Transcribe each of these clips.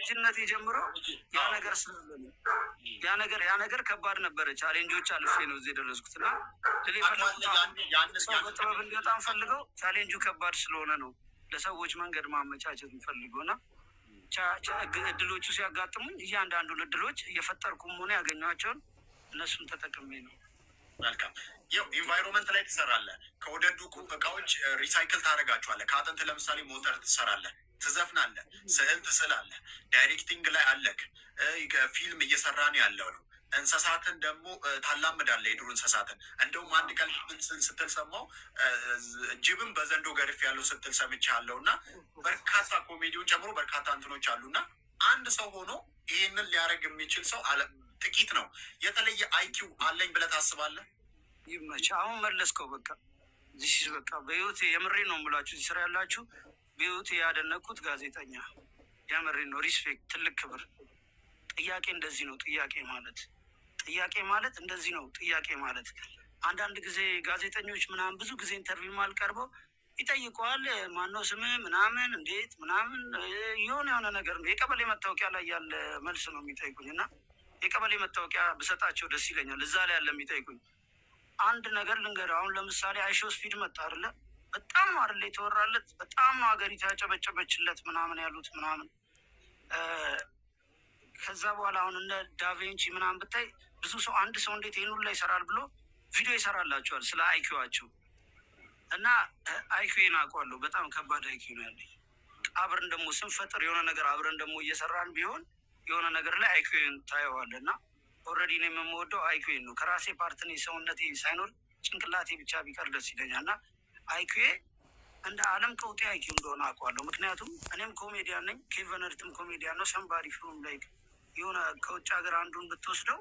ከልጅነት የጀምረው ያ ነገር ከባድ ነበረ። ቻሌንጆች አልፌ ነው እዚህ የደረስኩት እና ሰው በጥበብ እንዲወጣ ፈልገው ቻሌንጁ ከባድ ስለሆነ ነው ለሰዎች መንገድ ማመቻቸት የምፈልገው እና እድሎቹ ሲያጋጥሙኝ እያንዳንዱን እድሎች እየፈጠርኩም ሆነ ያገኟቸውን እነሱን ተጠቅሜ ነው። መልካም ይኸው ኢንቫይሮንመንት ላይ ትሰራለህ። ከወደዱ እቃዎች ሪሳይክል ታደርጋቸዋለህ። ከአጥንት ለምሳሌ ሞተር ትሰራለህ፣ ትዘፍናለህ፣ ስዕል ትስላለህ፣ ዳይሬክቲንግ ላይ አለክ፣ ፊልም እየሰራ ነው ያለው ነው። እንስሳትን ደግሞ ታላምዳለህ፣ የዱር እንስሳትን። እንደውም አንድ ቀን ስትል ሰማው ጅብም በዘንዶ ገርፍ ያለው ስትል ሰምቻለሁ። እና በርካታ ኮሜዲውን ጨምሮ በርካታ እንትኖች አሉና አንድ ሰው ሆኖ ይህንን ሊያደርግ የሚችል ሰው ጥቂት ነው። የተለየ አይኪው አለኝ ብለህ ታስባለህ? ይመች። አሁን መለስከው። በቃ በህይወቴ የምሬ ነው የምላችሁ። ስራ ያላችሁ በህይወቴ ያደነኩት ጋዜጠኛ የምሬ ነው። ሪስፔክት፣ ትልቅ ክብር። ጥያቄ እንደዚህ ነው። ጥያቄ ማለት እንደዚህ ነው። ጥያቄ ማለት አንዳንድ ጊዜ ጋዜጠኞች ምናምን ብዙ ጊዜ ኢንተርቪው ማልቀርበው ይጠይቀዋል። ማነው ስምህ ምናምን እንዴት ምናምን የሆነ ነገር ነው። የቀበሌ መታወቂያ ላይ ያለ መልስ ነው የሚጠይቁኝ እና የቀበሌ መታወቂያ ብሰጣቸው ደስ ይለኛል። እዛ ላይ ያለ የሚጠይቁኝ አንድ ነገር ልንገርህ። አሁን ለምሳሌ አይሾ ስፒድ መጣ አይደለ? በጣም አይደለ የተወራለት፣ በጣም ሀገሪቱ ያጨበጨበችለት ምናምን ያሉት ምናምን። ከዛ በኋላ አሁን እነ ዳቬንቺ ምናምን ብታይ ብዙ ሰው አንድ ሰው እንዴት ይህን ሁላ ይሰራል ብሎ ቪዲዮ ይሰራላቸዋል ስለ አይኪዋቸው። እና አይኪዌን አውቀዋለሁ። በጣም ከባድ አይኪው ነው ያለኝ። አብረን ደግሞ ስንፈጥር የሆነ ነገር አብረን ደግሞ እየሰራን ቢሆን የሆነ ነገር ላይ አይኪዌን ታየዋለህ። እና ኦልሬዲ ነው የምወደው አይኪዌን ነው። ከራሴ ፓርትኔ ሰውነቴ ሳይኖር ጭንቅላቴ ብቻ ቢቀር ደስ ይለኛል። እና አይኪዌ እንደ ዓለም ቀውጤ አይኪው እንደሆነ አውቀዋለሁ። ምክንያቱም እኔም ኮሜዲያን ነኝ፣ ኬቨነርትም ኮሜዲያን ነው። ሰንባሪ ፍሮም ላይ የሆነ ከውጭ ሀገር አንዱን ብትወስደው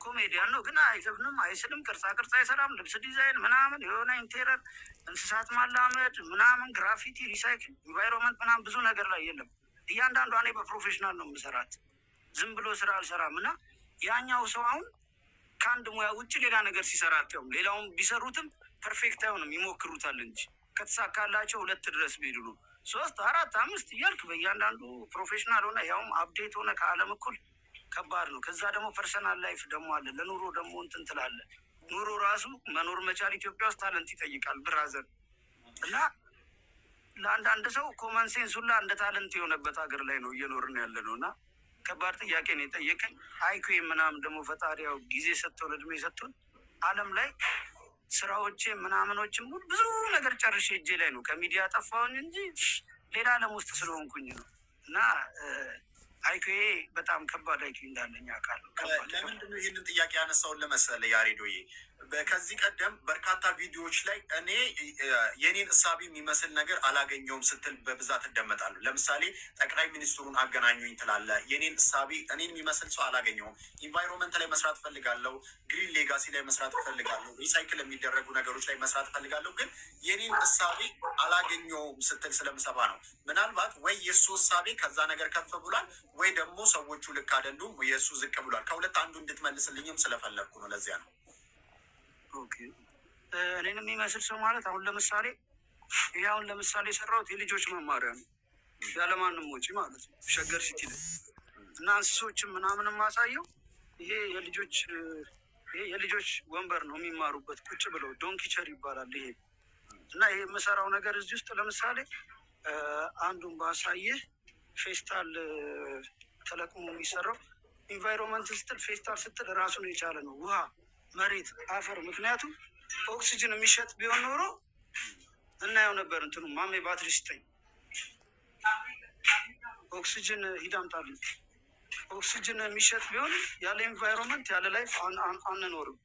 ኮሜዲያን ነው፣ ግን አይዘፍንም፣ አይስልም፣ ቅርጻ አይሰራም፣ ልብስ ዲዛይን ምናምን፣ የሆነ ኢንቴሪየር፣ እንስሳት ማላመድ ምናምን፣ ግራፊቲ፣ ሪሳይክል፣ ኢንቫይሮንመንት ምናምን ብዙ ነገር ላይ የለም። እያንዳንዷ እኔ በፕሮፌሽናል ነው የምሰራት፣ ዝም ብሎ ስራ አልሰራም። እና ያኛው ሰው አሁን ከአንድ ሙያ ውጭ ሌላ ነገር ሲሰራ አታዩም። ሌላውን ቢሰሩትም ፐርፌክት አይሆንም፣ ይሞክሩታል እንጂ ከተሳካላቸው 2 ድረስ ቢሄዱ ነው 3 4 5 እያልክ በእያንዳንዱ ፕሮፌሽናል ሆነ ያውም አፕዴት ሆነ ከዓለም እኩል ከባድ ነው። ከዛ ደግሞ ፐርሰናል ላይፍ ደግሞ አለ። ለኑሮ ደግሞ እንትን ትላለህ። ኑሮ ራሱ መኖር መቻል ኢትዮጵያ ውስጥ ታለንት ይጠይቃል ብራዘር። እና ለአንዳንድ ሰው ኮመን ሴንስ ሁላ እንደ ታለንት የሆነበት ሀገር ላይ ነው እየኖርን ያለ ነው። እና ከባድ ጥያቄ ነው የጠየቀኝ። አይኪው ምናምን ደግሞ ፈጣሪ ያው ጊዜ ሰጥቶን እድሜ ሰጥቶን ዓለም ላይ ስራዎቼ ምናምኖችም ብዙ ነገር ጨርሼ እጄ ላይ ነው። ከሚዲያ ጠፋሁኝ እንጂ ሌላ ዓለም ውስጥ ስለሆንኩኝ ነው። እና አይኪው በጣም ከባድ አይኪው እንዳለኝ አውቃለሁ። ለምንድነው ይህንን ጥያቄ ያነሳውን ለመሰለህ ያሬዶዬ? ከዚህ ቀደም በርካታ ቪዲዮዎች ላይ እኔ የኔን እሳቤ የሚመስል ነገር አላገኘውም ስትል በብዛት እደመጣለሁ። ለምሳሌ ጠቅላይ ሚኒስትሩን አገናኙኝ ትላለህ። የኔን እሳቤ እኔን የሚመስል ሰው አላገኘውም። ኢንቫይሮንመንት ላይ መስራት እፈልጋለሁ፣ ግሪን ሌጋሲ ላይ መስራት እፈልጋለሁ፣ ሪሳይክል የሚደረጉ ነገሮች ላይ መስራት እፈልጋለሁ፣ ግን የኔን እሳቤ አላገኘውም ስትል ስለምሰባ ነው። ምናልባት ወይ የእሱ እሳቤ ከዛ ነገር ከፍ ብሏል፣ ወይ ደግሞ ሰዎቹ ልክ አይደሉም፣ የእሱ ዝቅ ብሏል። ከሁለት አንዱ እንድትመልስልኝም ስለፈለግኩ ነው። ለዚያ ነው። እኔን የሚመስል ሰው ማለት አሁን ለምሳሌ ይሄ አሁን ለምሳሌ የሰራሁት የልጆች መማሪያ ነው ያለማንም ወጪ ማለት ነው፣ ሸገር ሲቲ ላይ እና እንስሶችን ምናምን ማሳየው ይሄ የልጆች ወንበር ነው የሚማሩበት ቁጭ ብለው፣ ዶንኪቸር ይባላል ይሄ። እና ይሄ የምሰራው ነገር እዚህ ውስጥ ለምሳሌ አንዱን ባሳየህ ፌስታል ተለቅሞ የሚሰራው ኢንቫይሮንመንት ስትል ፌስታል ስትል ራሱን የቻለ ነው። ውሃ፣ መሬት፣ አፈር። ምክንያቱም ኦክሲጅን የሚሸጥ ቢሆን ኖሮ እናየው ነበር። እንትኑ ማሜ ባትሪ ስጠኝ፣ ኦክሲጅን ሂድ አምጣልኝ። ኦክሲጅን የሚሸጥ ቢሆን ያለ ኢንቫይሮንመንት ያለ ላይፍ አንኖርም።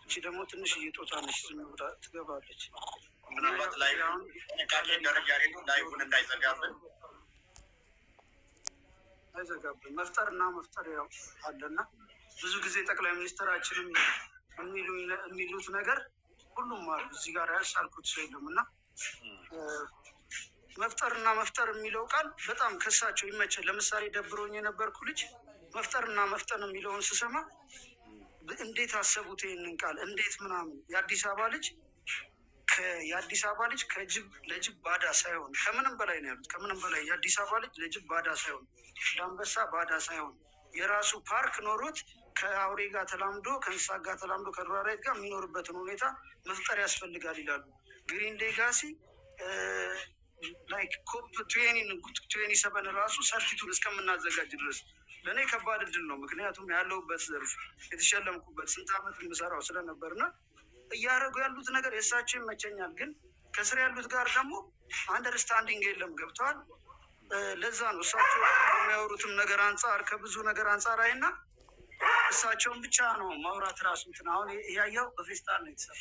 እቺ ደግሞ ትንሽ እየጦታለች ዝም ብላ ትገባለች። ምናልባት ላይ ቃሌ ደረጃ ላይሁን እንዳይዘጋብን አይዘጋብን መፍጠር ያው አለና ብዙ ጊዜ ጠቅላይ ሚኒስትራችንም የሚሉት ነገር ሁሉም አሉ። እዚህ ጋር ያሳልኩት ሰው የለም። እና መፍጠር የሚለው ቃል በጣም ከሳቸው ይመቻል። ለምሳሌ ደብሮኝ የነበርኩ ልጅ መፍጠር የሚለውን ስሰማ እንዴት አሰቡት ይህንን ቃል እንዴት ምናምን። የአዲስ አበባ ልጅ የአዲስ አበባ ልጅ ለጅብ ባዳ ሳይሆን ከምንም በላይ ነው ያሉት። ከምንም በላይ የአዲስ አበባ ልጅ ለጅብ ባዳ ሳይሆን ለአንበሳ ባዳ ሳይሆን የራሱ ፓርክ ኖሮት ከአውሬ ጋር ተላምዶ ከእንስሳት ጋር ተላምዶ ከዱር አራዊት ጋር የሚኖርበትን ሁኔታ መፍጠር ያስፈልጋል ይላሉ። ግሪን ሌጋሲ ላይክ ኮፕ 27 ራሱ ሰርቲቱን እስከምናዘጋጅ ድረስ ለእኔ ከባድ እድል ነው። ምክንያቱም ያለሁበት ዘርፍ የተሸለምኩበት ስንት ዓመት የምሰራው ስለነበርና እያደረጉ ያሉት ነገር የእሳቸው ይመቸኛል፣ ግን ከስር ያሉት ጋር ደግሞ አንደርስታንዲንግ የለም። ገብተዋል። ለዛ ነው እሳቸው ከሚያወሩትም ነገር አንጻር ከብዙ ነገር አንጻር አይና እሳቸውን ብቻ ነው ማውራት ራሱ እንትን አሁን ያየው በፌስታል ነው የተሰራ።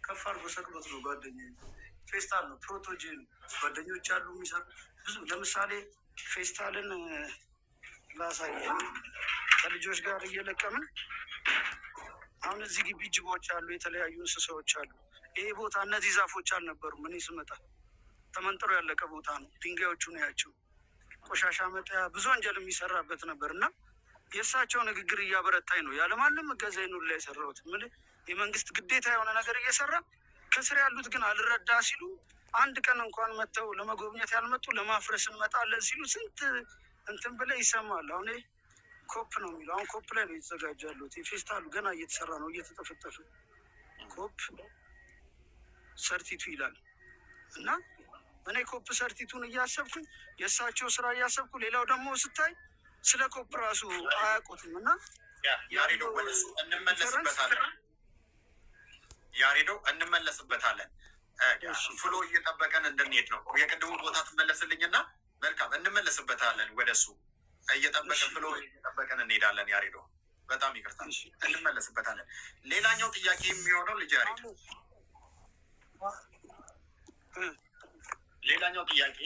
ከፍ አድርጎ ሰቅሎት ነው ጓደኛ ፌስታል ነው ፕሮቶጂን ጓደኞች አሉ የሚሰሩ ብዙ። ለምሳሌ ፌስታልን ላሳየ ከልጆች ጋር እየለቀምን አሁን እዚህ ግቢ ጅቦች አሉ፣ የተለያዩ እንስሳዎች አሉ። ይሄ ቦታ እነዚህ ዛፎች አልነበሩም። እኔ ስመጣ ተመንጥሮ ያለቀ ቦታ ነው። ድንጋዮቹ ነው ያቸው። ቆሻሻ መጣያ ብዙ ወንጀል የሚሰራበት ነበር እና የእሳቸው ንግግር እያበረታኝ ነው። ያለማንም እገዛ ይኑር ላይ የሰራሁት የመንግስት ግዴታ የሆነ ነገር እየሰራ ከስር ያሉት ግን አልረዳ ሲሉ አንድ ቀን እንኳን መጥተው ለመጎብኘት ያልመጡ ለማፍረስ እንመጣለን ሲሉ ስንት እንትን ብለህ ይሰማል። አሁን ኮፕ ነው የሚለው። አሁን ኮፕ ላይ ነው የተዘጋጀ ያሉት። የፌስታሉ ገና እየተሰራ ነው፣ እየተጠፈጠፈ ኮፕ ሰርቲቱ ይላል እና እኔ ኮፕ ሰርቲቱን እያሰብኩኝ የእሳቸው ስራ እያሰብኩ፣ ሌላው ደግሞ ስታይ ስለ ኮፕ ራሱ አያውቁትም እና ያሬዶ ወደሱ እንመለስበታለን። ያሬዶ እንመለስበታለን። ፍሎ እየጠበቀን እንድንሄድ ነው። የቅድሙ ቦታ ትመለስልኝና መልካም እንመለስበታለን። ወደሱ እየጠበቀን ፍሎ እየጠበቀን እንሄዳለን። ያሬዶ በጣም ይቅርታ፣ እንመለስበታለን። ሌላኛው ጥያቄ የሚሆነው ልጅ ያሬድ፣ ሌላኛው ጥያቄ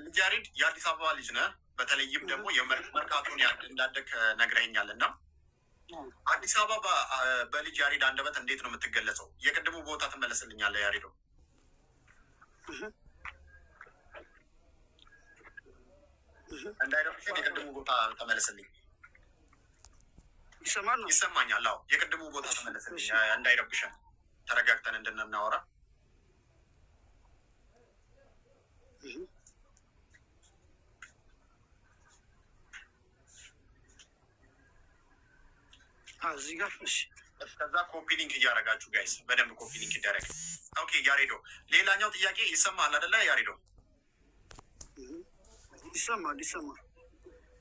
ልጅ ያሬድ የአዲስ አበባ ልጅ ነህ፣ በተለይም ደግሞ የመርካቶን እንዳደግ ነግረኸኛል እና አዲስ አበባ በልጅ ያሬድ አንደበት እንዴት ነው የምትገለጸው? የቅድሙ ቦታ ትመለስልኛለህ ያሬዶ? እንዳይረብሽን የቅድሙ ቦታ ተመለስልኝ። ይሰማኛል? አዎ፣ የቅድሙ ቦታ ተመለስልኝ እንዳይረብሽን፣ ተረጋግተን እንድናወራ። እዚህ ጋር ከዛ ኮፒ ሊንክ እያደረጋችሁ ጋይስ፣ በደንብ ኮፒ ሊንክ ይደረግ። ኦኬ ያሬዶ፣ ሌላኛው ጥያቄ ይሰማል አይደለ ያሬዶ? ይሰማል።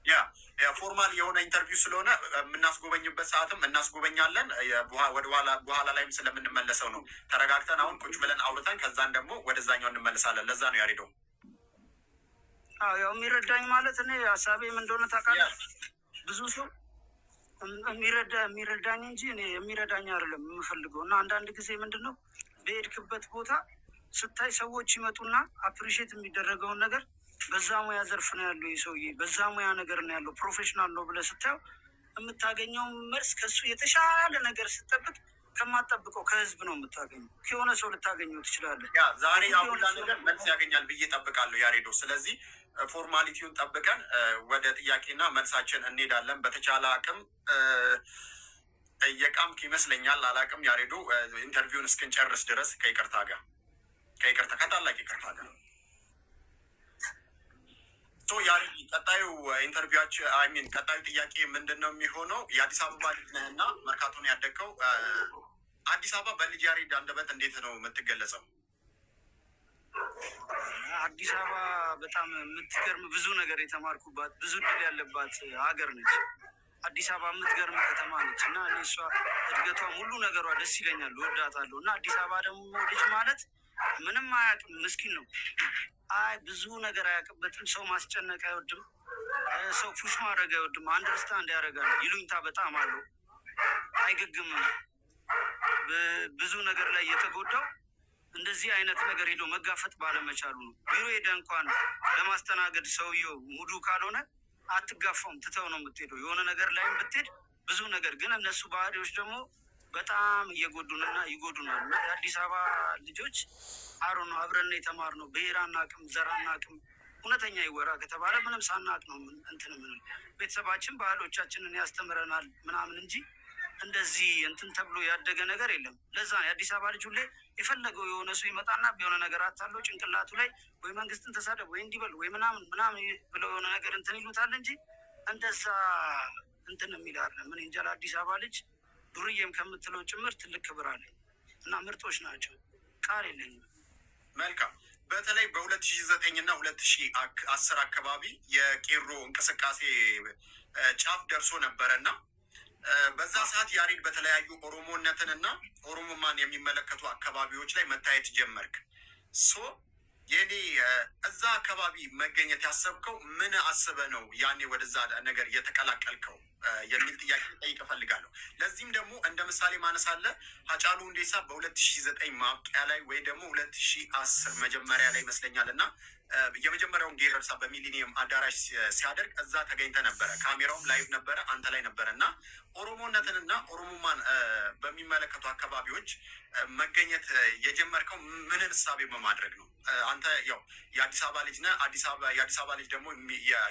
ያ ፎርማል የሆነ ኢንተርቪው ስለሆነ የምናስጎበኝበት ሰዓትም እናስጎበኛለን። በኋላ ላይም ስለምንመለሰው ነው። ተረጋግተን አሁን ቁጭ ብለን አውርተን ከዛን ደግሞ ወደዛኛው እንመለሳለን። ለዛ ነው ያሬዶ። ያው የሚረዳኝ ማለት እኔ ሀሳቤ ምን እንደሆነ ታውቃለህ? ብዙ ሰው የሚረዳኝ እንጂ እኔ የሚረዳኝ አይደለም የምፈልገው። እና አንዳንድ ጊዜ ምንድን ነው በሄድክበት ቦታ ስታይ ሰዎች ይመጡና አፕሪሼት የሚደረገውን ነገር በዛ ሙያ ዘርፍ ነው ያለው የሰውዬ በዛ ሙያ ነገር ነው ያለው ፕሮፌሽናል ነው ብለህ ስታየው የምታገኘውን መልስ ከሱ የተሻለ ነገር ስጠብቅ ከማጠብቀው ከህዝብ ነው የምታገኘው። ከሆነ ሰው ልታገኘው ትችላለህ። ዛሬ አሁላ ነገር መልስ ያገኛል ብዬ ጠብቃለሁ ያሬዶ። ስለዚህ ፎርማሊቲውን ጠብቀን ወደ ጥያቄና መልሳችን እንሄዳለን። በተቻለ አቅም እየቃምክ ይመስለኛል፣ አላቅም ያሬዶ። ኢንተርቪውን እስክንጨርስ ድረስ ከታላቅ ይቅርታ ጋር ያሬድ፣ ቀጣዩ ኢንተርቪዋችን ቀጣዩ ጥያቄ ምንድን ነው የሚሆነው? የአዲስ አበባ ልጅ ነህ እና መርካቶን ያደግከው። አዲስ አበባ በልጅ ያሬድ አንደበት እንዴት ነው የምትገለጸው? አዲስ አበባ በጣም የምትገርም ብዙ ነገር የተማርኩባት ብዙ ድል ያለባት ሀገር ነች። አዲስ አበባ የምትገርም ከተማ ነች እና እኔ እሷ እድገቷ ሁሉ ነገሯ ደስ ይለኛል፣ እወዳታለሁ። እና አዲስ አበባ ደግሞ ልጅ ማለት ምንም አያውቅም፣ ምስኪን ነው። ብዙ ነገር አያውቅበትም። ሰው ማስጨነቅ አይወድም፣ ሰው ፑሽ ማድረግ አይወድም። አንደርስታንድ ያደርጋል። ይሉኝታ በጣም አለው፣ አይገግምም። ብዙ ነገር ላይ የተጎዳው እንደዚህ አይነት ነገር ሄዶ መጋፈጥ ባለመቻሉ ነው። ቢሮ ሄደ እንኳን ለማስተናገድ ሰውየው ሙሉ ካልሆነ አትጋፋውም፣ ትተው ነው የምትሄደው። የሆነ ነገር ላይም ብትሄድ ብዙ ነገር ግን እነሱ ባህሪዎች ደግሞ በጣም እየጎዱንና ይጎዱናል። እና የአዲስ አበባ ልጆች ነው አብረን የተማርነው። ብሔር አናውቅም፣ ዘር አናውቅም። እውነተኛ ይወራ ከተባለ ምንም ሳናውቅ ነው እንትን ምን ቤተሰባችን ባህሎቻችንን ያስተምረናል ምናምን እንጂ እንደዚህ እንትን ተብሎ ያደገ ነገር የለም። ለዛ የአዲስ አበባ ልጅ ሁሌ የፈለገው የሆነ ሰው ይመጣና የሆነ ነገር አታለው ጭንቅላቱ ላይ ወይ መንግስትን ተሳደብ ወይ እንዲበል ወይ ምናምን ምናምን ብለው የሆነ ነገር እንትን ይሉታል እንጂ እንደዛ እንትን የሚላለ ምን እንጃ። አዲስ አበባ ልጅ ዱርዬም ከምትለው ጭምር ትልቅ ክብር አለኝ እና ምርጦች ናቸው። ቃል የለኝም። መልካም። በተለይ በ2009 እና 2010 አካባቢ የቄሮ እንቅስቃሴ ጫፍ ደርሶ ነበረ እና በዛ ሰዓት ያሬድ በተለያዩ ኦሮሞነትን እና ኦሮሞማን የሚመለከቱ አካባቢዎች ላይ መታየት ጀመርክ። የኔ እዛ አካባቢ መገኘት ያሰብከው ምን አስበ ነው ያኔ ወደዛ ነገር የተቀላቀልከው የሚል ጥያቄ ጠይቅ እፈልጋለሁ። ለዚህም ደግሞ እንደ ምሳሌ ማነሳለ ሃጫሉ ሁንዴሳ በ2009 ማብቂያ ላይ ወይ ደግሞ 2010 መጀመሪያ ላይ ይመስለኛል እና የመጀመሪያውን ጌረርሳ በሚሊኒየም አዳራሽ ሲያደርግ እዛ ተገኝተ ነበረ። ካሜራውም ላይቭ ነበረ፣ አንተ ላይ ነበረ እና ኦሮሞነትንና ኦሮሞማን በሚመለከቱ አካባቢዎች መገኘት የጀመርከው ምንን እሳቤ በማድረግ ነው? አንተ ያው የአዲስ አበባ ልጅ ነህ። የአዲስ አበባ ልጅ ደግሞ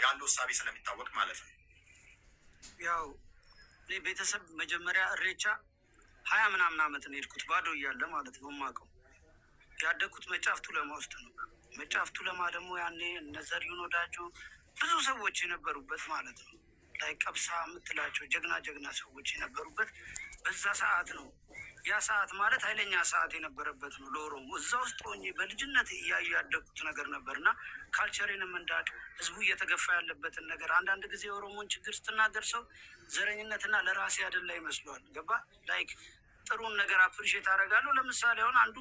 ያለው እሳቤ ስለሚታወቅ ማለት ነው። ያው እኔ ቤተሰብ መጀመሪያ እሬቻ 20 ምናምን ዓመት ነው የሄድኩት ባዶ እያለ ማለት ነው። የማውቀው ያደግኩት መጫፍቱ ለማ ውስጥ ነው። መጫፍቱ ለማ ደግሞ ያኔ እነ ዘሪሁን ወዳጆ ብዙ ሰዎች የነበሩበት ማለት ነው። ላይ ቀብሳ የምትላቸው ጀግና ሰዎች የነበሩበት በዛ ሰዓት ነው። ያ ሰዓት ማለት ኃይለኛ ሰዓት የነበረበት ነው ለኦሮሞ። እዛ ውስጥ ሆኜ በልጅነት እያዩ ያደግኩት ነገር ነበርና ካልቸሬንም እንዳቅ ህዝቡ እየተገፋ ያለበትን ነገር አንዳንድ ጊዜ የኦሮሞን ችግር ስትናገር ሰው ዘረኝነትና ለራሴ አይደለ ይመስለዋል። ገባ ላይክ ጥሩን ነገር አፕሪሼት አደርጋለሁ። ለምሳሌ አሁን አንዱ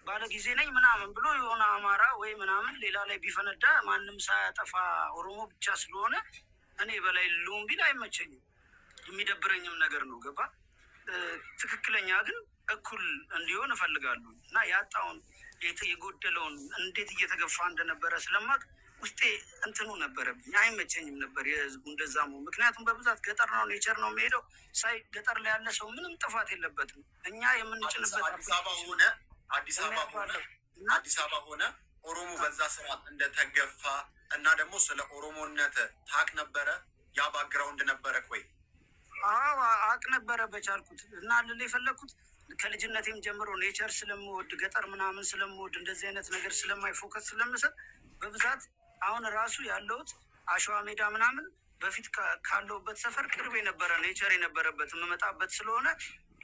ባለ ጊዜ ነኝ ምናምን ብሎ የሆነ አማራ ወይ ምናምን ሌላ ላይ ቢፈነዳ ማንም ሳያጠፋ ኦሮሞ ብቻ ስለሆነ እኔ በላይ ልሁን ቢል አይመቸኝም፣ የሚደብረኝም ነገር ነው። ገባ ትክክለኛ ግን እኩል እንዲሆን እፈልጋለሁ እና ያጣውን የጎደለውን እንዴት እየተገፋ እንደነበረ ስለማቅ ውስጤ እንትኑ ነበረብኝ። አይመቸኝም ነበር የህዝቡ እንደዛ ነው። ምክንያቱም በብዛት ገጠር ነው ኔቸር ነው የሚሄደው ሳይ ገጠር ላይ ያለ ሰው ምንም ጥፋት የለበትም። እኛ የምንጭንበት አዲስ አበባ ሆነ ኦሮሞ በዛ ስርዓት እንደተገፋ እና ደግሞ ስለ ኦሮሞነት ታውቅ ነበረ? ያ ባክግራውንድ ነበረ ወይ? አዎ አውቅ ነበረ በቻልኩት እና ልል የፈለግኩት ከልጅነቴም ጀምሮ ኔቸር ስለምወድ ገጠር ምናምን ስለምወድ እንደዚህ አይነት ነገር ስለማይፎከስ ስለምሰጥ በብዛት አሁን ራሱ ያለሁት አሸዋ ሜዳ ምናምን በፊት ካለሁበት ሰፈር ቅርብ የነበረ ኔቸር የነበረበት የምመጣበት ስለሆነ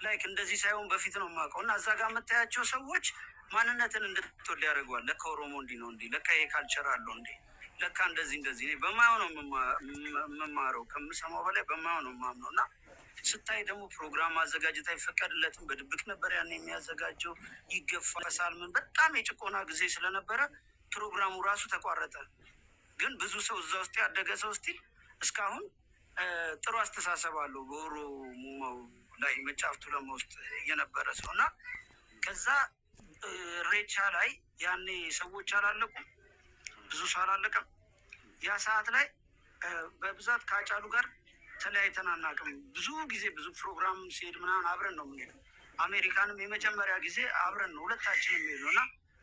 ላይክ እንደዚህ ሳይሆን በፊት ነው የማውቀው እና እዛ ጋር የምታያቸው ሰዎች ማንነትን እንድትወድ ያደርገዋል። ለካ ኦሮሞ እንዲህ ነው እንዲህ ለካ ይሄ ካልቸር አለው እንዴ ለካ እንደዚህ እኔ በማየው ነው የምማረው፣ ከምሰማው በላይ በማየው ነው የማምነው። እና ስታይ ደግሞ ፕሮግራም ማዘጋጀት አይፈቀድለትም። በድብቅ ነበር ያን የሚያዘጋጀው። ይገፋሳል ምን በጣም የጭቆና ጊዜ ስለነበረ ፕሮግራሙ ራሱ ተቋረጠ። ግን ብዙ ሰው እዛ ውስጥ ያደገ ሰው ስቲል እስካሁን ጥሩ አስተሳሰብ አለው በኦሮሞ ላይ መጫፍቱ ለማ ውስጥ የነበረ ሰው እና ከዛ ሬቻ ላይ ያኔ ሰዎች አላለቁም፣ ብዙ ሰው አላለቀም። ያ ሰዓት ላይ በብዛት ከአጫሉ ጋር ተለያይተን አናውቅም። ብዙ ጊዜ ብዙ ፕሮግራም ሲሄድ ምናምን አብረን ነው የምንሄደው። አሜሪካንም የመጀመሪያ ጊዜ አብረን ነው ሁለታችን የሚሄደው እና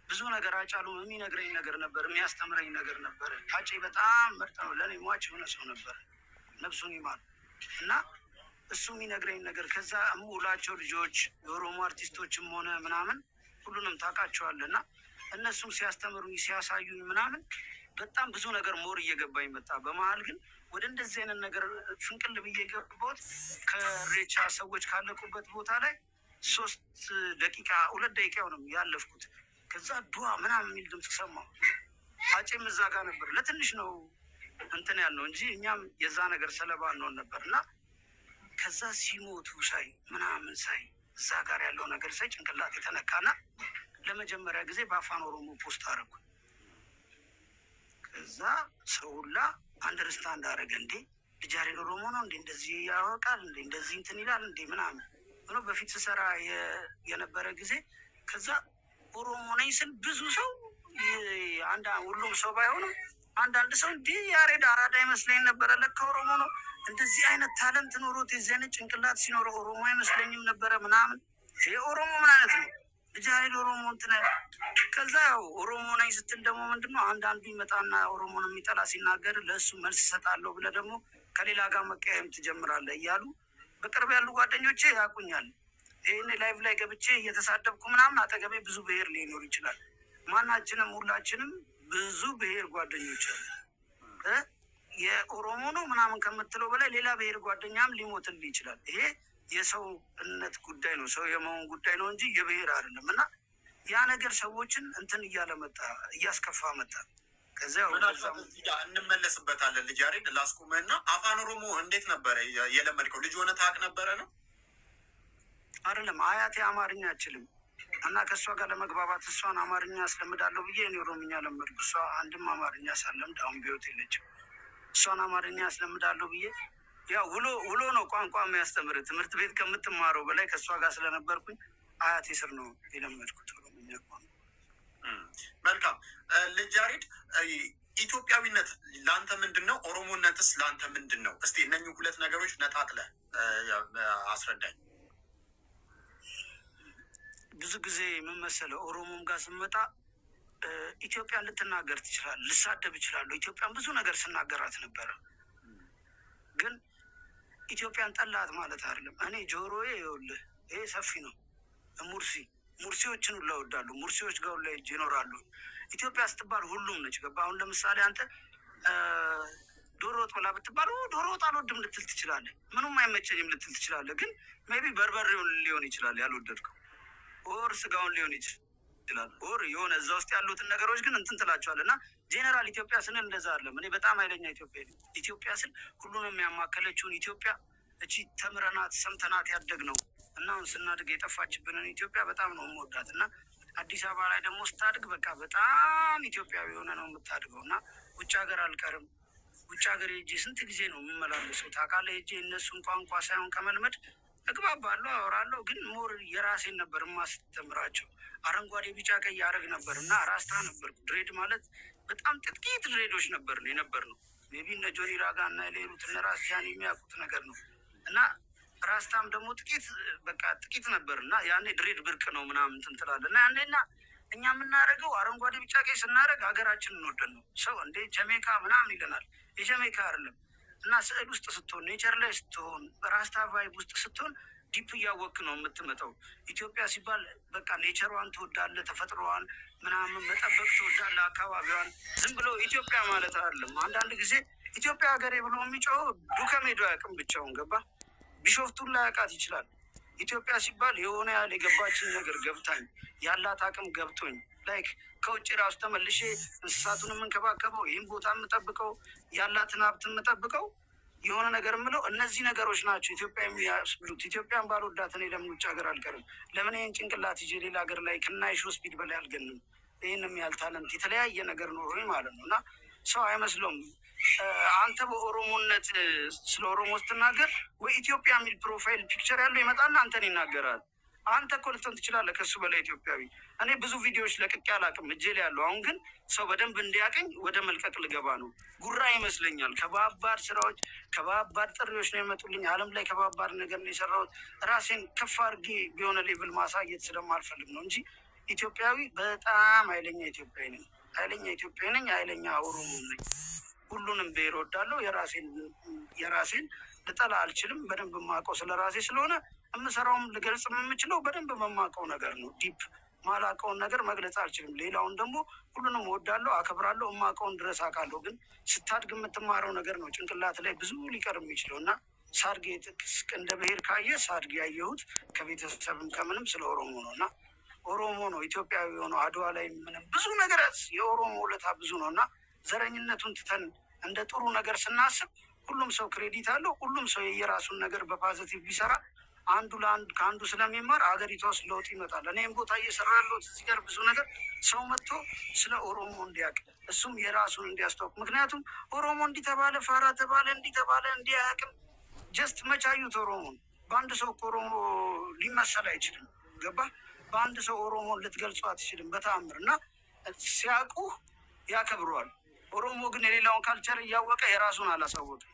ብዙ ነገር አጫሉ የሚነግረኝ ነገር ነበር፣ የሚያስተምረኝ ነገር ነበር። አጬ በጣም ምርጥ ነው፣ ለእኔ ሟች የሆነ ሰው ነበር፣ ነፍሱን ይማር እና እሱ የሚነግረኝ ነገር ከዛ የምውላቸው ልጆች የኦሮሞ አርቲስቶችም ሆነ ምናምን ሁሉንም ታውቃቸዋለህ እና እነሱም ሲያስተምሩኝ ሲያሳዩኝ ምናምን በጣም ብዙ ነገር ሞር እየገባኝ መጣ። በመሀል ግን ወደ እንደዚህ አይነት ነገር ፍንቅል ብዬ ገባሁት። ከሬቻ ሰዎች ካለቁበት ቦታ ላይ 2 ደቂቃ ነው ያለፍኩት። ከዛ ዱዋ ምናምን የሚል ድምፅ ሰማሁ። አጬም እዛ ጋር ነበር። ለትንሽ ነው እንትን ያልነው እንጂ እኛም የዛ ነገር ሰለባ እንሆን ነበር እና ከዛ ሲሞቱ ሳይ ምናምን ሳይ እዛ ጋር ያለው ነገር ሳይ ጭንቅላት የተነካና ለመጀመሪያ ጊዜ በአፋን ኦሮሞ ፖስት አደረኩ። ከዛ ሰው ሁላ አንደርስታንድ አደረገ። እንዴ ልጅ ያሬድ ኦሮሞ ነው እንዴ እንደዚህ ያወቃል እንዴ እንደዚህ እንትን ይላል እንዴ ምናምን ሆኖ በፊት ስሰራ የነበረ ጊዜ ከዛ ኦሮሞ ነኝ ስል ብዙ ሰው ሁሉም ሰው ባይሆንም አንዳንድ ሰው እንዲህ ያሬድ አራዳ ይመስለኝ ነበረ፣ ለካ ኦሮሞ ነው። እንደዚህ አይነት ታለንት ኖሮት የዚህ አይነት ጭንቅላት ሲኖረው ኦሮሞ አይመስለኝም ነበረ ምናምን። ይሄ ኦሮሞ ምን አይነት ነው ልጅ ያሬድ ኦሮሞ እንትን። ከዛ ያው ኦሮሞ ነኝ ስትል ደግሞ ምንድነው አንዳንዱ ይመጣና ኦሮሞን የሚጠላ ሲናገር ለእሱ መልስ እሰጣለሁ ብለህ ደግሞ ከሌላ ጋር መቀያየም ትጀምራለህ እያሉ በቅርብ ያሉ ጓደኞቼ ያውቁኛል። ይህን ላይቭ ላይ ገብቼ እየተሳደብኩ ምናምን አጠገቤ ብዙ ብሔር ሊኖር ይችላል። ማናችንም ሁላችንም ብዙ ብሔር ጓደኞች አሉ። የኦሮሞ ነው ምናምን ከምትለው በላይ ሌላ ብሔር ጓደኛም ሊሞትልህ ይችላል። ይሄ የሰውነት ጉዳይ ነው፣ ሰው የመሆን ጉዳይ ነው እንጂ የብሔር አይደለም። እና ያ ነገር ሰዎችን እንትን እያለ መጣ፣ እያስከፋ መጣ። ከዚያ እንመለስበታለን። ልጅ ያሬድ ላስቁምህና አፋን ኦሮሞ እንዴት ነበረ የለመድከው? ልጅ ሆነ ታውቅ ነበረ ነው አይደለም? አያቴ አማርኛ አችልም እና ከእሷ ጋር ለመግባባት እሷን አማርኛ አስለምዳለሁ ብዬ እኔ ኦሮምኛ ለመድኩ። እሷ አንድም አማርኛ ሳለምድ አሁን ቢወት የለችም። እሷን አማርኛ አስለምዳለሁ ብዬ ያው ውሎ ነው ቋንቋ የሚያስተምር ትምህርት ቤት ከምትማረው በላይ ከእሷ ጋር ስለነበርኩኝ አያቴ ስር ነው የለመድኩት ኦሮምኛ ቋንቋ። መልካም ልጅ ያሬድ፣ ኢትዮጵያዊነት ለአንተ ምንድን ነው? ኦሮሞነትስ ለአንተ ምንድን ነው? እስቲ እነኚህ ሁለት ነገሮች ነጣጥለህ አስረዳኝ። ብዙ ጊዜ ምን መሰለህ፣ ኦሮሞም ጋር ስመጣ ኢትዮጵያን ልትናገር ትችላለህ፣ ልሳደብ እችላለሁ። ኢትዮጵያን ብዙ ነገር ስናገራት ነበረ። ግን ኢትዮጵያን ጠላት ማለት አይደለም። እኔ ጆሮዬ ይኸውልህ ይሄ ሰፊ ነው። ሙርሲዎችን ሁላ እወዳለሁ። ሙርሲዎች ጋር ሁላ ሂጅ ይኖራሉ። ኢትዮጵያ ስትባል ሁሉም ነች። ገባ? አሁን ለምሳሌ አንተ ዶሮ ወጥ ብላ ብትባል ዶሮ ወጥ አልወድም ልትል ትችላለህ። ምኑም አይመቸኝም ልትል ትችላለህ። ግን ሜይ ቢ በርበሬውን ሊሆን ይችላል ያልወደድከው፣ ኦር ስጋውን ሊሆን ይችላል፣ ኦር የሆነ እዛ ውስጥ ያሉትን ነገሮች ግን እንትን ትላቸዋለህ። እና ጄኔራል ኢትዮጵያ ስንል እንደዛ አለም። እኔ በጣም ኃይለኛ ኢትዮጵያ ስል ሁሉንም ያማከለችውን ኢትዮጵያ፣ እቺ ተምረናት ሰምተናት ያደግ ነው እና አሁን ስናድግ የጠፋችብንን ኢትዮጵያ በጣም ነው የምወዳት። እና አዲስ አበባ ላይ ደግሞ ስታድግ በቃ በጣም ኢትዮጵያዊ የሆነ ነው የምታድገው። እና ውጭ ሀገር አልቀርም። ውጭ ሀገር ሄጄ ስንት ጊዜ ነው የምመላለሰው ታውቃለህ? ሄጄ እነሱን ቋንቋ ሳይሆን ከመልመድ እግባባለሁ፣ አወራለሁ። ግን ሞር የራሴን ነበር የማስተምራቸው። አረንጓዴ ቢጫ ቀይ ያደረግ ነበር እና ራስታ ነበርኩ። ድሬድ ማለት በጣም ጥቂት ድሬዶች ነበር ነው። ሜይ ቢ እነ ጆኒ ራጋ እና የሌሉት እነ ራስ ጃን የሚያውቁት ነገር ነው። እና ራስታም ደግሞ ጥቂት ነበር እና ያኔ ድሬድ ብርቅ ነው ምናምን እንትን ትላለህ። እና ያኔና እኛ የምናደርገው አረንጓዴ ቢጫ ቀይ ስናደርግ ሀገራችን እንወደን ነው። ሰው እንዴ ጀሜካ ምናምን ይለናል። የጀሜካ አይደለም። እና ስዕል ውስጥ ስትሆን፣ ኔቸር ላይ ስትሆን፣ በራስታ ቫይብ ውስጥ ስትሆን ዲፕ እያወክ ነው የምትመጣው። ኢትዮጵያ ሲባል በቃ ኔቸሯን ትወዳለህ፣ ተፈጥሮዋን ምናምን መጠበቅ ትወዳለህ፣ አካባቢዋን። ዝም ብሎ ኢትዮጵያ ማለት አይደለም። አንዳንድ ጊዜ ኢትዮጵያ ሀገሬ ብሎ የሚጮኸው ዱከም ሄዶ አያውቅም ብቻውን። ገባ? ቢሾፍቱን ላያውቃት ይችላል። ኢትዮጵያ ሲባል የሆነ ያህል የገባችን ነገር ገብታኝ ያላት አቅም ገብቶኝ ላይክ ከውጭ ራሱ ተመልሼ እንስሳቱን የምንከባከበው ይህን ቦታ የምጠብቀው ያላትን ሀብት የምጠብቀው የሆነ ነገር የምለው እነዚህ ነገሮች ናቸው ኢትዮጵያ የሚያስብሉት። ኢትዮጵያን ባልወዳት እኔ ለምን ውጭ ሀገር አልቀርም? ለምን ይህን ጭንቅላት ይዤ ሌላ ሀገር ላይ ከናይሽ ስፒድ በላይ አልገንም? ይህንም ያህል ታለንት የተለያየ ነገር ኖሮኝ ማለት ነው። እና ሰው አይመስለውም። አንተ በኦሮሞነት ስለ ኦሮሞ ስትናገር ወይ ኢትዮጵያ የሚል ፕሮፋይል ፒክቸር ያለው ይመጣና አንተን ይናገራል። አንተ እኮ ልትሆን ትችላለህ ከሱ በላይ ኢትዮጵያዊ። እኔ ብዙ ቪዲዮዎች ለቅቄ አላውቅም፣ እጄ ላይ ያለው። አሁን ግን ሰው በደንብ እንዲያቀኝ ወደ መልቀቅ ልገባ ነው። ጉራ ይመስለኛል። ከባባድ ስራዎች ከባባድ ጥሪዎች ነው የመጡልኝ። ዓለም ላይ ከባባድ ነገር ነው የሰራሁት። ራሴን ከፍ አድርጌ ቢሆነ ሌቭል ማሳየት ስለማልፈልግ ነው እንጂ ኢትዮጵያዊ በጣም ኃይለኛ ኢትዮጵያዊ ነኝ። ኃይለኛ ኢትዮጵያዊ ነኝ። ኃይለኛ ኦሮሞ ነኝ። ሁሉንም ብሔር እወዳለሁ። የራሴን ልጠላ አልችልም። በደንብ የማውቀው ስለ ራሴ ስለሆነ የምሰራውም ልገልጽ የምችለው በደንብ የማውቀው ነገር ነው። ዲፕ ማላውቀውን ነገር መግለጽ አልችልም። ሌላውን ደግሞ ሁሉንም እወዳለሁ፣ አከብራለሁ። የማውቀውን ድረስ አውቃለሁ። ግን ስታድግ የምትማረው ነገር ነው ጭንቅላት ላይ ብዙ ሊቀር የሚችለው እና ሳድግ እንደ ብሔር ካየ ሳድግ ያየሁት ከቤተሰብም ከምንም ስለ ኦሮሞ ነው እና ኦሮሞ ነው ኢትዮጵያዊ የሆነው። አድዋ ላይ ምንም ብዙ ነገር የኦሮሞ ውለታ ብዙ ነው እና ዘረኝነቱን ትተን እንደ ጥሩ ነገር ስናስብ ሁሉም ሰው ክሬዲት አለው። ሁሉም ሰው የራሱን ነገር በፖዚቲቭ ቢሰራ አንዱ ከአንዱ ስለሚማር አገሪቷ ውስጥ ለውጥ ይመጣል። እኔም ቦታ እየሰራ ያለሁት እዚህ ጋር ብዙ ነገር ሰው መጥቶ ስለ ኦሮሞ እንዲያውቅ እሱም የራሱን እንዲያስታውቅ። ምክንያቱም ኦሮሞ እንዲህ ተባለ፣ ፋራ ተባለ፣ እንዲህ ተባለ፣ እንዲህ አያውቅም። ጀስት መቻዩት ኦሮሞን በአንድ ሰው ኦሮሞ ሊመሰል አይችልም። ገባ? በአንድ ሰው ኦሮሞን ልትገልጹ አትችልም በተአምር። እና ሲያውቁ ያከብረዋል። ኦሮሞ ግን የሌላውን ካልቸር እያወቀ የራሱን አላሳወቅም።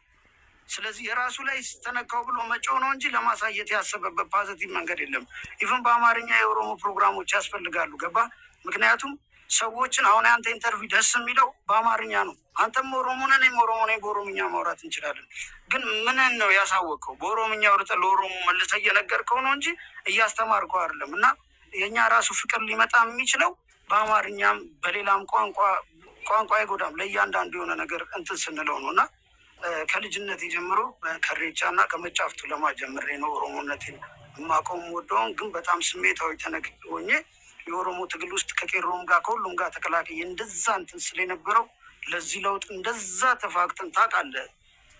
ስለዚህ የራሱ ላይ ተነካው ብሎ መጫው ነው እንጂ ለማሳየት ያሰበበት ፖዚቲቭ መንገድ የለም። ኢቨን በአማርኛ የኦሮሞ ፕሮግራሞች ያስፈልጋሉ። ገባ? ምክንያቱም ሰዎችን አሁን አንተ ኢንተርቪው ደስ የሚለው በአማርኛ ነው። አንተም ኦሮሞ ነህ፣ እኔም ኦሮሞ ነኝ። በኦሮምኛ ማውራት እንችላለን። ግን ምንን ነው ያሳወቅከው? በኦሮምኛ አውርተህ ለኦሮሞ መልሰህ እየነገርከው ነው እንጂ እያስተማርከው አይደለም። እና የእኛ ራሱ ፍቅር ሊመጣ የሚችለው በአማርኛም በሌላም ቋንቋ አይጎዳም። ለእያንዳንዱ የሆነ ነገር እንትን ስንለው ነው። እና ከልጅነት ጀምሮ ከሬቻ እና ከመጫፍቱ ለማጀምሬ ነው ኦሮሞነቴን የማውቀው ወደውን። ግን በጣም ስሜታዊ ሆኜ የኦሮሞ ትግል ውስጥ ከቄሮም ጋር ከሁሉም ጋር ተቀላቅዬ እንደዛ እንትን ስለ የነበረው ለዚህ ለውጥ እንደዛ ተፋቅተን ታውቃለህ።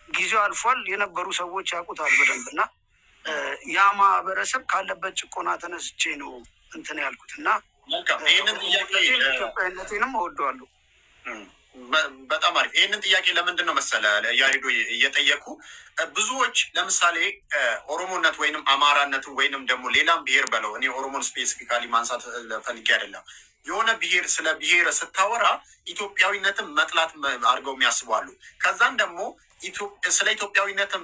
ጊዜው አልፏል። የነበሩ ሰዎች ያውቁታል በደንብ። እና ያ ማህበረሰብ ካለበት ጭቆና ተነስቼ ነው እንትን ያልኩት። እና ኢትዮጵያዊነቴንም እወደዋለሁ። በጣም አሪፍ። ይህንን ጥያቄ ለምንድን ነው መሰለ ያሬዶ እየጠየቁ ብዙዎች ለምሳሌ ኦሮሞነት ወይንም አማራነቱ ወይንም ደግሞ ሌላም ብሄር በለው፣ እኔ ኦሮሞን ስፔሲፊካሊ ማንሳት ፈልጌ አይደለም። የሆነ ብሄር ስለ ብሄር ስታወራ ኢትዮጵያዊነትን መጥላት አድርገው የሚያስቧሉ። ከዛም ደግሞ ስለ ኢትዮጵያዊነትን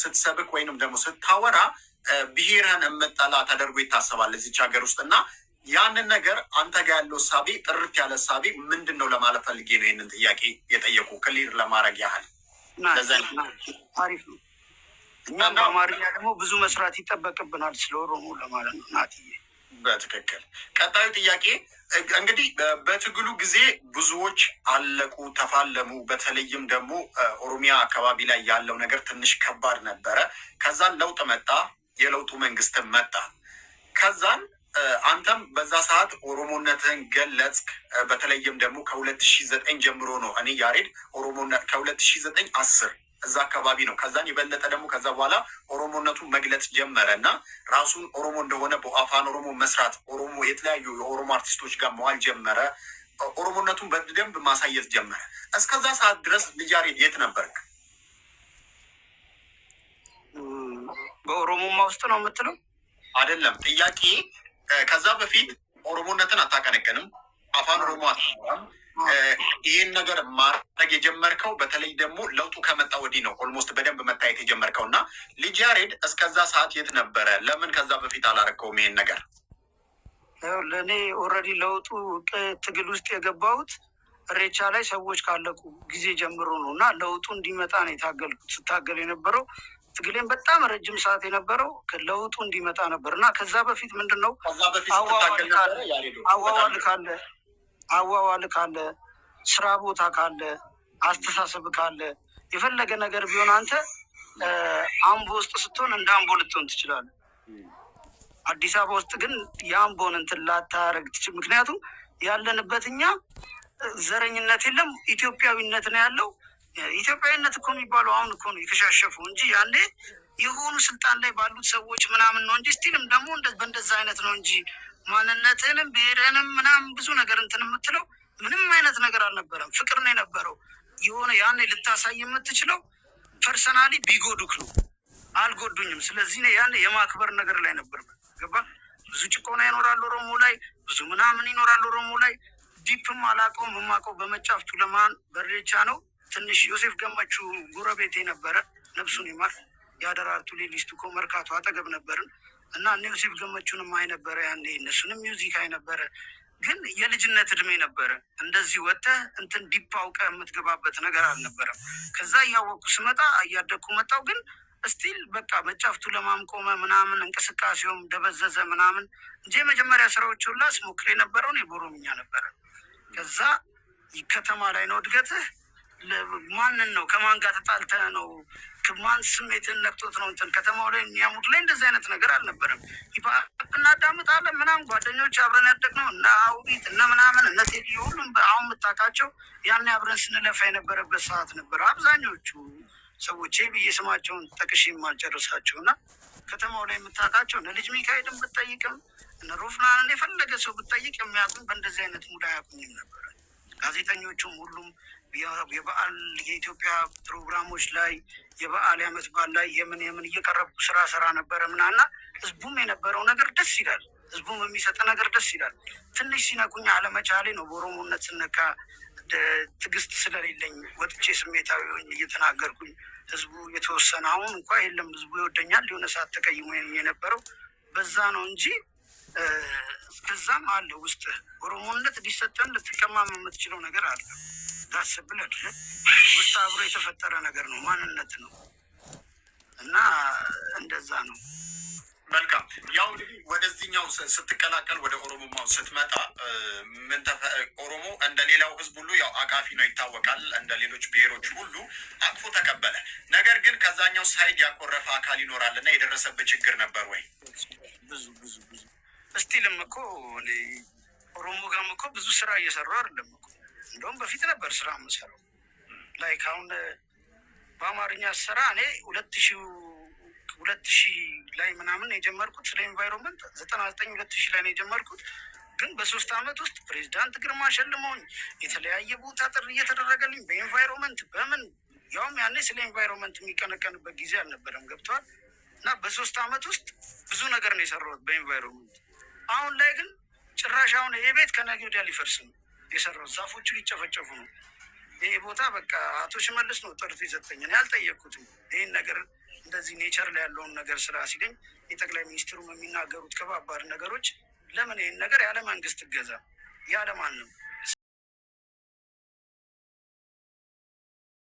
ስትሰብክ ወይንም ደግሞ ስታወራ ብሄርን የምጠላ ተደርጎ ይታሰባል እዚች ሀገር ውስጥ። እና ያንን ነገር አንተ ጋር ያለው እሳቤ ጥርት ያለ እሳቤ ምንድን ነው ለማለት ፈልጌ ነው ይህንን ጥያቄ የጠየቁ ክሊር ለማድረግ ያህል። አሪፍ ነው። እኛም በአማርኛ ደግሞ ብዙ መስራት ይጠበቅብናል ስለ ኦሮሞ ለማለት ነው። ናትዬ በትክክል። ቀጣዩ ጥያቄ እንግዲህ በትግሉ ጊዜ ብዙዎች አለቁ፣ ተፋለሙ። በተለይም ደግሞ ኦሮሚያ አካባቢ ላይ ያለው ነገር ትንሽ ከባድ ነበረ። ከዛን ለውጥ መጣ፣ የለውጡ መንግስትም መጣ። ከዛን አንተም በዛ ሰዓት ኦሮሞነትን ገለጽክ። በተለይም ደግሞ ከ2009 ጀምሮ ነው እኔ ያሬድ ኦሮሞነት ከ2009 10 እዛ አካባቢ ነው። ከዛን የበለጠ ደግሞ ከዛ በኋላ ኦሮሞነቱን መግለጽ ጀመረ እና ራሱን ኦሮሞ እንደሆነ በአፋን ኦሮሞ መስራት፣ ኦሮሞ የተለያዩ የኦሮሞ አርቲስቶች ጋር መዋል ጀመረ። ኦሮሞነቱን በደንብ ማሳየት ጀመረ። እስከዛ ሰዓት ድረስ ልጅ ያሬድ የት ነበርክ? በኦሮሞማ ውስጥ ነው የምትለው? አይደለም ጥያቄ። ከዛ በፊት ኦሮሞነትን አታቀነቅንም፣ አፋን ኦሮሞ አታወራም። ይህን ነገር ማድረግ የጀመርከው በተለይ ደግሞ ለውጡ ከመጣ ወዲህ ነው ኦልሞስት በደንብ መታየት የጀመርከው። እና ልጅ ያሬድ እስከዛ ሰዓት የት ነበረ? ለምን ከዛ በፊት አላረከውም ይሄን ነገር? ለእኔ ኦልሬዲ ለውጡ ትግል ውስጥ የገባሁት ሬቻ ላይ ሰዎች ካለቁ ጊዜ ጀምሮ ነው። እና ለውጡ እንዲመጣ ነው የታገልኩት። ስታገል የነበረው ትግሌን በጣም ረጅም ሰዓት የነበረው ለውጡ እንዲመጣ ነበር። እና ከዛ በፊት ምንድን ነው አዋዋል ካለ ስራ ቦታ ካለ አስተሳሰብ ካለ የፈለገ ነገር ቢሆን አንተ አምቦ ውስጥ ስትሆን እንደ አምቦ ልትሆን ትችላለህ። አዲስ አበባ ውስጥ ግን የአምቦን እንትን ላታረግ ትችል። ምክንያቱም ያለንበት እኛ ዘረኝነት የለም፣ ኢትዮጵያዊነት ነው ያለው። ኢትዮጵያዊነት እኮ የሚባለው አሁን እኮ ነው የከሻሸፉ እንጂ ያኔ የሆኑ ስልጣን ላይ ባሉት ሰዎች ምናምን ነው እንጂ ስቲልም ደግሞ በእንደዛ አይነት ነው እንጂ ማንነትንም ብሔርንም ምናምን ብዙ ነገር እንትን የምትለው ምንም አይነት ነገር አልነበረም። ፍቅር ነው የነበረው። የሆነ ያኔ ልታሳይ የምትችለው ፐርሰናሊ ቢጎዱክ ነው። አልጎዱኝም። ስለዚህ ያኔ የማክበር ነገር ላይ ነበር። ገባ? ብዙ ጭቆና ይኖራል ኦሮሞ ላይ፣ ብዙ ምናምን ይኖራል ኦሮሞ ላይ። ዲፕም አላውቀውም። የማውቀው በመጫፍቱ ለማን በሬቻ ነው። ትንሽ ዮሴፍ ገመቹ ጎረቤቴ ነበረ፣ ነፍሱን ይማር። ያደራርቱ ሌሊስቱ እኮ መርካቶ አጠገብ ነበርን እና እነ ዮሴፍ ገመቹንም አይነበረ ያኔ እነሱንም ሚውዚክ አይነበረ። ግን የልጅነት እድሜ ነበረ። እንደዚህ ወጥተህ እንትን ዲፕ አውቀህ የምትገባበት ነገር አልነበረም። ከዛ እያወቅኩ ስመጣ እያደግኩ መጣው። ግን ስቲል በቃ መጫፍቱ ለማምቆመ ምናምን እንቅስቃሴውም ደበዘዘ ምናምን እንጂ የመጀመሪያ ስራዎች ሁላ ስሞክር የነበረውን የኦሮምኛ ነበረ። ከዛ ከተማ ላይ ነው እድገትህ። ማንን ነው ከማን ጋር ተጣልተህ ነው ማን ስሜትን ነክቶት ነው እንትን ከተማው ላይ የሚያሙድ ላይ እንደዚህ አይነት ነገር አልነበረም። እናዳምጣለን ምናምን ጓደኞች አብረን ያደግነው እና አውቢት እና ምናምን እነ ቴዲ ሁሉም አሁን የምታውቃቸው ያኔ አብረን ስንለፋ የነበረበት ሰዓት ነበረ። አብዛኞቹ ሰዎች ብዬ ስማቸውን ጠቅሼ የማልጨርሳቸው እና ከተማው ላይ የምታውቃቸው እነ ልጅ ሚካኤልን ብትጠይቅም እነ ሮፍናንን የፈለገ ሰው ብትጠይቅ የሚያውቁኝ በእንደዚህ አይነት ሙድ አያውቁኝም ነበረ። ጋዜጠኞቹም ሁሉም የበዓል የኢትዮጵያ ፕሮግራሞች ላይ የበዓል የዓመት በዓል ላይ የምን እየቀረብኩ ስራ ነበረ ምናና ህዝቡም የነበረው ነገር ደስ ይላል። ህዝቡም የሚሰጥ ነገር ደስ ይላል። ትንሽ ሲነኩኝ አለመቻሌ ነው። በኦሮሞነት ስነካ ትዕግስት ስለሌለኝ ወጥቼ ስሜታዊ እየተናገርኩኝ ህዝቡ የተወሰነ አሁን እንኳ የለም ህዝቡ ይወደኛል የሆነ ሰዓት ተቀይሞ የነበረው በዛ ነው እንጂ ከዛም አለ ውስጥ ኦሮሞነት ሊሰጠን ልትቀማም የምትችለው ነገር አለ። ታስብለት ውስጥ አብሮ የተፈጠረ ነገር ነው፣ ማንነት ነው እና እንደዛ ነው። መልካም። ያው እንግዲህ ወደዚህኛው ስትቀላቀል ወደ ኦሮሞማው ስትመጣ ኦሮሞ እንደ ሌላው ህዝብ ሁሉ ያው አቃፊ ነው ይታወቃል። እንደ ሌሎች ብሔሮች ሁሉ አቅፎ ተቀበለ። ነገር ግን ከዛኛው ሳይድ ያኮረፈ አካል ይኖራል እና የደረሰበት ችግር ነበር ወይ? ብዙ እስቲልም እኮ ኦሮሞ ጋርም እኮ ብዙ ስራ እየሰሩ አይደለም እኮ። እንደውም በፊት ነበር ስራ የምሰራው ላይክ አሁን በአማርኛ ስራ እኔ 2000 ላይ ምናምን የጀመርኩት ስለ ኤንቫይሮንመንት 99 2000 ላይ ነው የጀመርኩት። ግን በ3 አመት ውስጥ ፕሬዚዳንት ግርማ ሸልመውኝ የተለያየ ቦታ ጥሪ እየተደረገልኝ በኤንቫይሮንመንት በምን ያውም ያኔ ስለ ኤንቫይሮንመንት የሚቀነቀንበት ጊዜ አልነበረም። ገብተዋል። እና በ3 አመት ውስጥ ብዙ ነገር ነው የሰራሁት በኤንቫይሮንመንት። አሁን ላይ ግን ጭራሽ አሁን ይሄ ቤት ከነገ ወዲያ ሊፈርስ ነው የሰራሁት። ዛፎቹ ሊጨፈጨፉ ነው። ይሄ ቦታ በቃ አቶ ሽመልስ ነው ጠርቶ የሰጠኝ። እኔ አልጠየቅኩትም ይህን ነገር እንደዚህ ኔቸር ላይ ያለውን ነገር ስራ ሲለኝ የጠቅላይ ሚኒስትሩም የሚናገሩት ከባባድ ነገሮች ለምን ይህን ነገር ያለ መንግስት እገዛ ያለ ማንም